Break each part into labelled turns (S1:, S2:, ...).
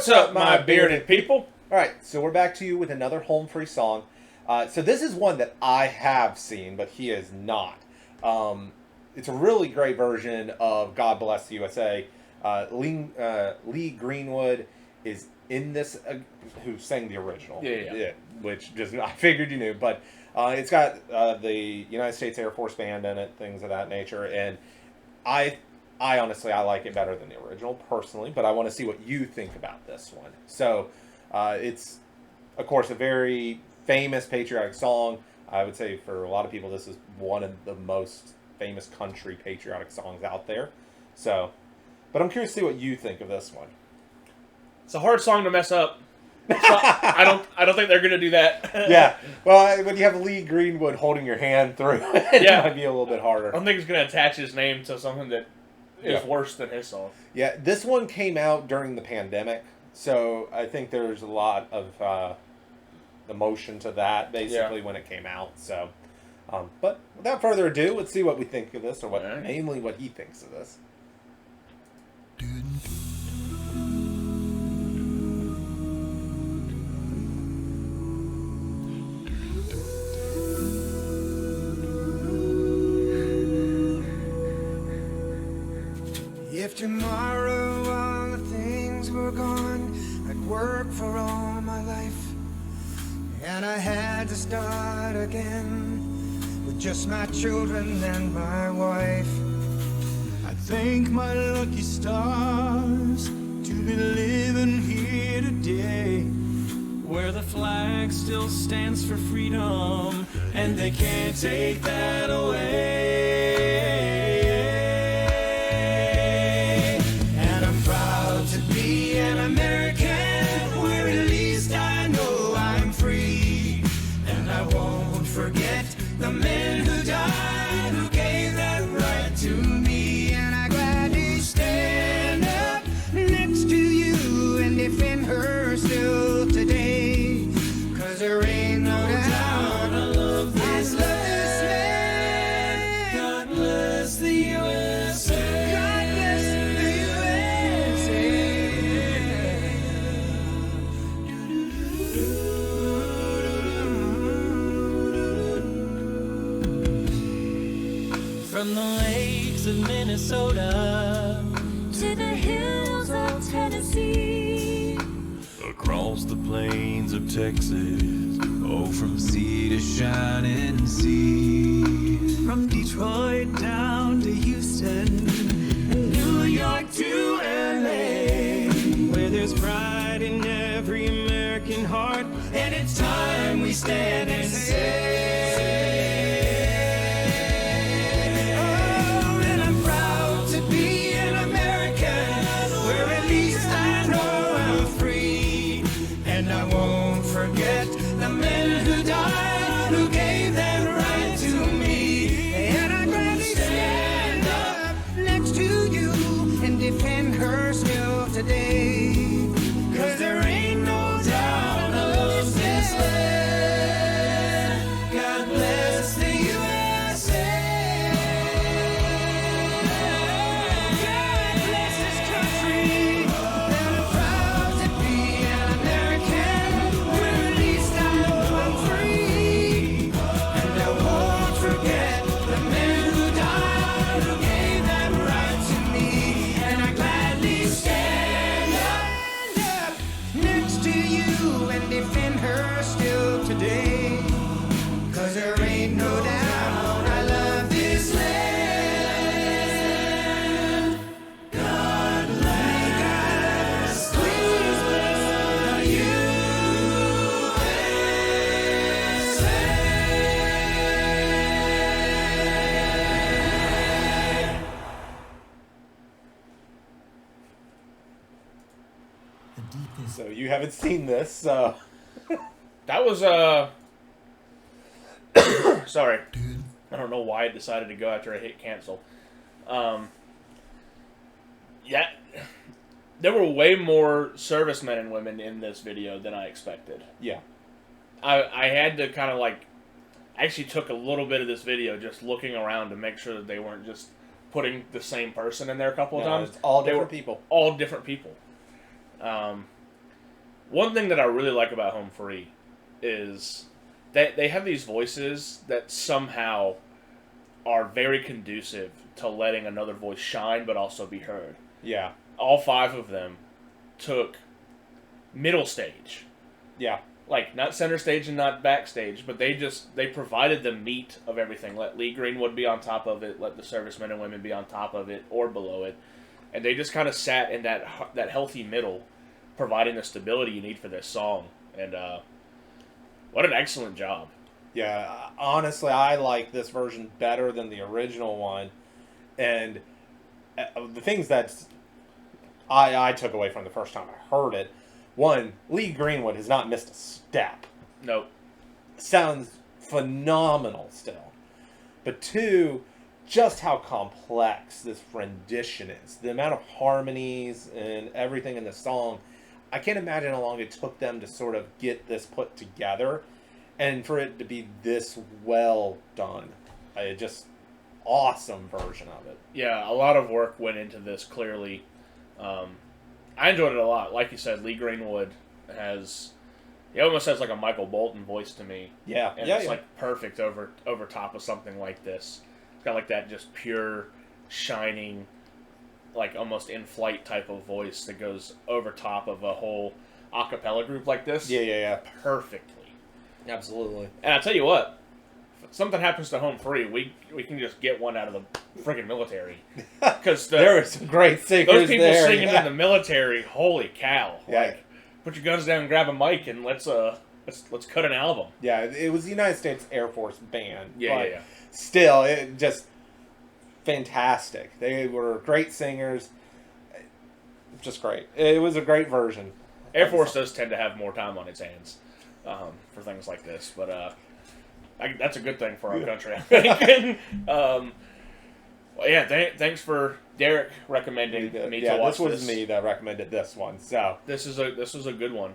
S1: What's up, my bearded people?
S2: All right, so we're back to you with another Home Free song. So this is one that I have seen, but he has not. It's a really great version of God Bless the USA. Lee Greenwood is in this, who sang the original.
S1: Yeah.
S2: Which just, I figured you knew, but it's got the United States Air Force Band in it, things of that nature, and I honestly, I like it better than the original, personally, but I want to see what you think about this one. So, it's, of course, a very famous patriotic song. I would say for a lot of people, this is one of the most famous country patriotic songs out there. So, but I'm curious to see what you think of this one.
S1: It's a hard song to mess up. So I don't think they're gonna do that.
S2: Yeah. Well, when you have Lee Greenwood holding your hand through it,
S1: Yeah.
S2: It might be a little bit harder.
S1: I don't think it's gonna attach his name to something that is worse than his song.
S2: Yeah, this one came out during the pandemic, so I think there's a lot of emotion to that, basically, when it came out. So, but without further ado, let's see what we think of this, or mainly what he thinks of this.
S3: If tomorrow all the things were gone, I'd work for all my life, and I had to start again with just my children and my wife. I thank my lucky stars to be living here today, where the flag still stands for freedom, and they can't take that away. The men who died, who gave that right to me, and I gladly stand up next to you and defend her still today, 'cause there ain't no doubt I love this land. God bless the USA. God bless the From the lakes of Minnesota to the hills of Tennessee, across the plains of Texas, oh, from sea to shining sea, from Detroit down to Houston, and New York to LA, where there's pride in every American heart, and it's time we stand and say, forget the men who died, who gave that right to me, and I gladly stand up next to you and defend her still today, 'cause there ain't no doubt I love this land. God bless the USA. God bless this country, and I'm proud to be an American. Defend her still today, 'cause there ain't no doubt I love this land. God bless, please bless the USA.
S2: So you haven't seen this, so...
S1: That was sorry. I don't know why I decided to go after I hit cancel. Yeah, there were way more servicemen and women in this video than I expected.
S2: Yeah.
S1: I had to kind of like, actually took a little bit of this video just looking around to make sure that they weren't just putting the same person in there a couple of times.
S2: It's all different people.
S1: All different people. one thing that I really like about Home Free is that they have these voices that somehow are very conducive to letting another voice shine but also be heard.
S2: Yeah.
S1: All 5 of them took middle stage.
S2: Yeah.
S1: Like, not center stage and not backstage, but they provided the meat of everything. Let Lee Greenwood be on top of it, let the servicemen and women be on top of it or below it. And they just kind of sat in that healthy middle, providing the stability you need for this song. And what an excellent job.
S2: Yeah, honestly, I like this version better than the original one. And the things that I took away from the first time I heard it, one, Lee Greenwood has not missed a step.
S1: Nope.
S2: Sounds phenomenal still. But two, just how complex this rendition is. The amount of harmonies and everything in the song. I can't imagine how long it took them to sort of get this put together. And for it to be this well done. Just awesome version of it.
S1: Yeah, a lot of work went into this, clearly. I enjoyed it a lot. Like you said, Lee Greenwood he almost has like a Michael Bolton voice to me.
S2: Yeah.
S1: And it's like perfect over top of something like this. It's got like that just pure, shining, like almost in-flight type of voice that goes over top of a whole a cappella group like this.
S2: Yeah.
S1: Perfectly.
S2: Absolutely.
S1: And I tell you what, if something happens to Home Free, we can just get one out of the friggin' military. Because
S2: there are some great singers
S1: those people
S2: there.
S1: singing in the military, holy cow!
S2: Yeah.
S1: Like, put your guns down and grab a mic and let's cut an album.
S2: Yeah, it was the United States Air Force Band.
S1: Yeah.
S2: Still, it just fantastic. They were great singers. Just great. It was a great version.
S1: Air Force does tend to have more time on its hands for things like this, but that's a good thing for our country, I think. Well, yeah, thanks for Derek recommending me to watch
S2: this was me that recommended this one. So
S1: this is a good one.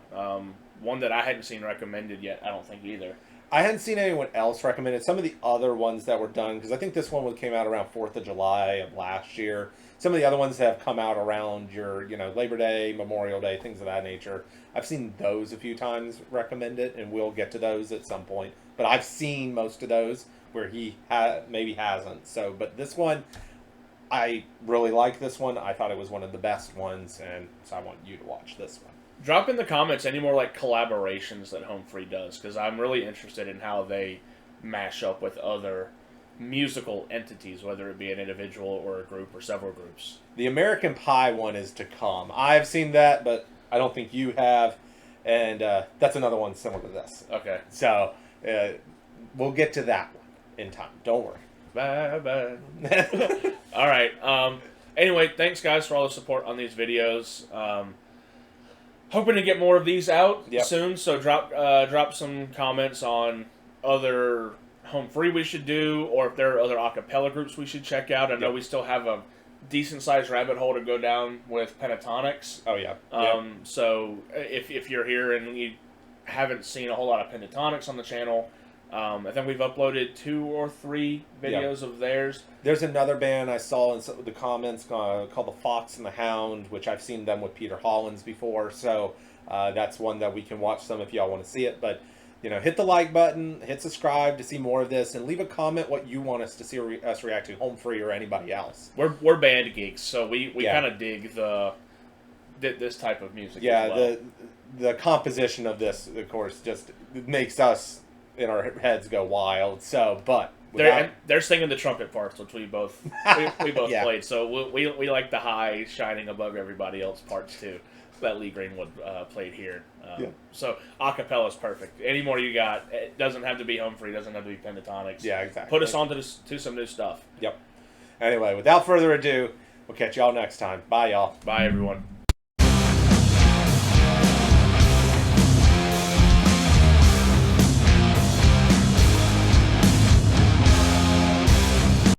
S1: One that I hadn't seen recommended yet. I don't think either.
S2: I hadn't seen anyone else recommend it. Some of the other ones that were done, because I think this one came out around 4th of July of last year. Some of the other ones have come out around your, Labor Day, Memorial Day, things of that nature. I've seen those a few times recommended, and we'll get to those at some point. But I've seen most of those where he maybe hasn't. So, but this one, I really like this one. I thought it was one of the best ones, and so I want you to watch this one.
S1: Drop in the comments any more like collaborations that Home Free does, because I'm really interested in how they mash up with other musical entities, whether it be an individual or a group or several groups.
S2: The American Pie one is to come. I've seen that, but I don't think you have, and that's another one similar to this.
S1: Okay.
S2: So we'll get to that one in time. Don't worry.
S1: Bye. All right. Anyway, thanks guys for all the support on these videos. Hoping to get more of these out soon, so drop some comments on other Home Free we should do, or if there are other a cappella groups we should check out. I know we still have a decent-sized rabbit hole to go down with Pentatonics.
S2: Oh, yeah.
S1: So if you're here and you haven't seen a whole lot of Pentatonics on the channel, I think we've uploaded 2 or 3 videos of theirs.
S2: There's another band I saw in the comments called The Fox and the Hound, which I've seen them with Peter Hollins before. So that's one that we can watch some if y'all want to see it. But, hit the like button, hit subscribe to see more of this, and leave a comment what you want us to see us react to, Home Free or anybody else.
S1: We're band geeks, so we kind of dig this type of music as well.
S2: The composition of this, of course, just makes us in our heads go wild. So, but
S1: they're singing the trumpet parts, which we both played. So we like the high, shining above everybody else parts too. That Lee Greenwood played here. So a cappella is perfect. Any more you got? It doesn't have to be Home Free. Doesn't have to be Pentatonics.
S2: Yeah, exactly.
S1: Put us on to some new stuff.
S2: Yep. Anyway, without further ado, we'll catch y'all next time. Bye, y'all.
S1: Bye, everyone.